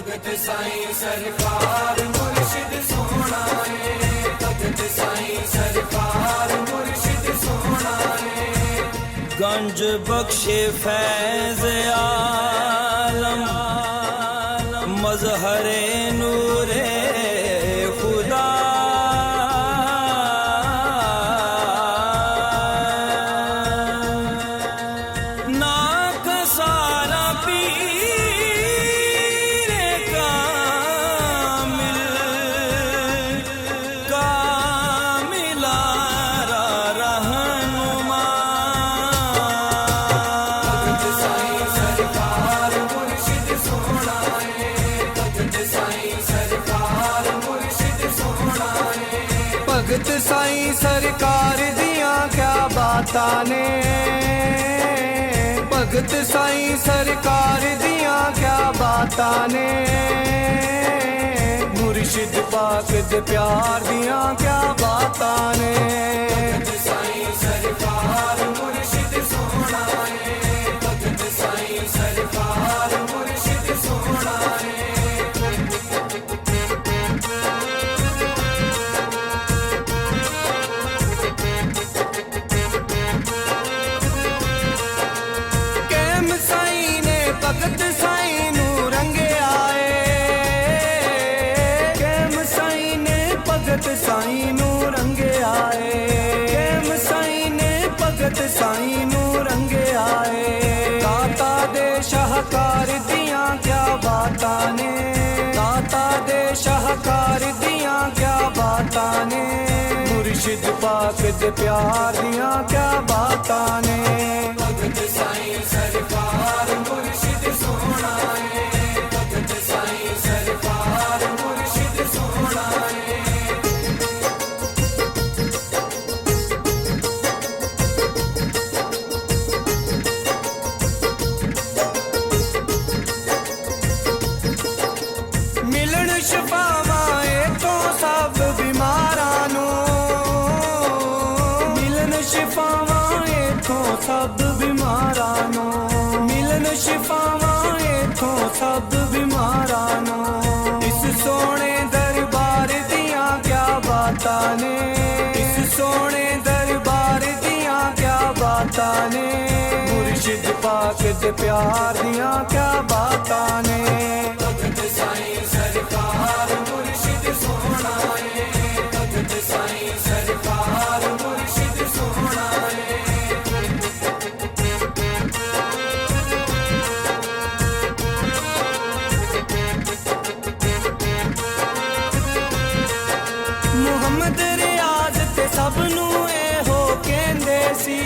भगत साईं सरकार मुर्शिद सोना है, भगत साईं सरकार मुर्शिद सोना है। गंज बख्शे फैज आलम मजहरे नूरे खुदा, ना कसारा पीर कामिल कामिला रहनुमा। भगत साईं सरकार मुर्शिद सोना है, भगत साईं सरकार मुर्शिद सोना है। भगत साईं सरकार दियां क्या बातां ने, भगत साईं सरकार दियां क्या बातां ने। मुर्शिद पाक दे प्यार दियां क्या बातां ने। भगत साईं सरकार मुर्शिद सोना है, भगत साईं सरकार मुर्शिद सोना है। कैम साईं ने भगत साईं नू रंगे आए, कैम साईं ने भगत साईं नू रंगे आए, कैम साईं ने भगत साईं नू रंगे आए। दाता दे शाहकार दियां क्या बातां ने, दाता दे शाहकार दियां क्या बातां ने। मुर्शिद पाक दे प्यार दियां क्या बातां ने। भगत साईं सरकार मुर्शिद सोना है, भगत साईं सरकार मुर्शिद सोना है। मिलन शफावां इथों सब बीमारां नूं, मिलन शफावां इथों सब बीमारां नूं, मिलन शफावां इथों सब बीमारां नूं। इस सोने दरबार दियां क्या बातां ने, इस सोने दरबार दियां क्या बातां ने। मुर्शिद पाक दे प्यार दियां क्या बातां ने। भगत साईं सरकार मुर्शिद सोना है, भगत साईं सरकार मुर्शिद सोना है। मुहम्मद रियाज ते सब नूं एहो कहंदे सी,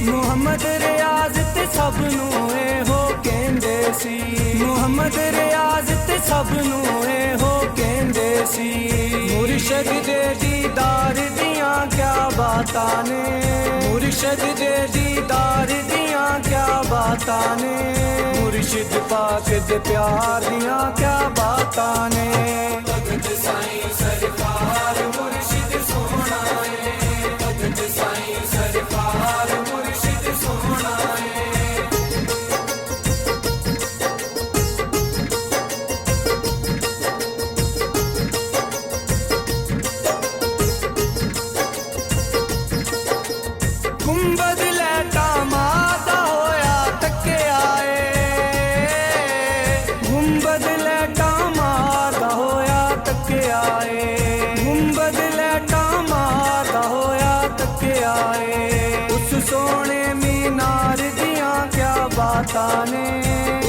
मुहम्मद रियाज ते सब नूं एहो कहंदे सी, मुहम्मद रियाज ते सब नूं एहो कहंदे सी। मुर्शिद दे दीदार दियां क्या बातां ने, मुर्शिद दे दीदार दियां क्या बातां ने। मुर्शिद पाक दे प्यार दियां क्या बातां ने। भगत साईं सरकार मुर्शिद सोना है, भगत साईं सरकार मुर्शिद सोना है। गुंबद लैटा माता होया तके आए, गुंबद लैटा माता होया तके आए, गुंबद लैटा माता होया तके आए। उस सोने मीनार दियां क्या बातां ने,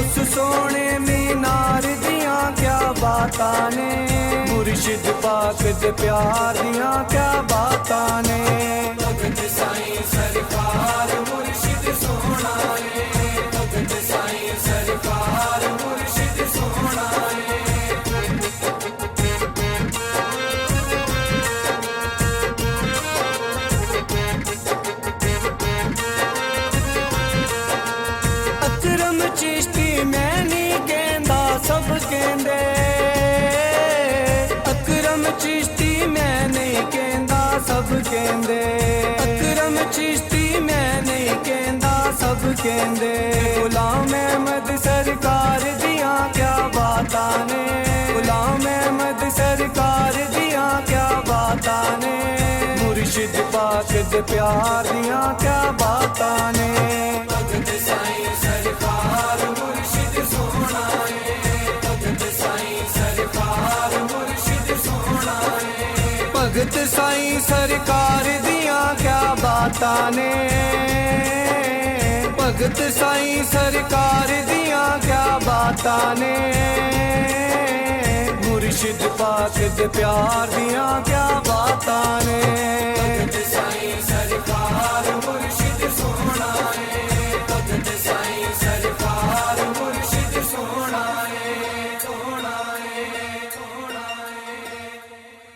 उस सोने मीनार दियां क्या बातां ने। मुर्शिद पाक दे प्यार दियां क्या बातां ने। भगत साईं सरकार मुर्शिद सोना है, भगत साईं सरकार मुर्शिद सोना है। अकरम चिश्ती मैं नहीं कहंदा सब कहंदे, अकरम चिश्ती मैं नहीं कहंदा सब कहंदे, अकरम चिश्ती मैं नहीं कहंदा सब कहंदे। गुलाम अहमद सरकार दियां क्या पाक दे प्यार दियां क्या बातां ने भगत साईं सरकार मुर्शिद सोहना है भगत साईं सरकार मुर्शिद सोहना है भगत साईं सरकार दियां क्या बातां ने भगत साईं सरकार दियां क्या बातां ने मुर्शिद पाक दे प्यार दियां क्या बातां ने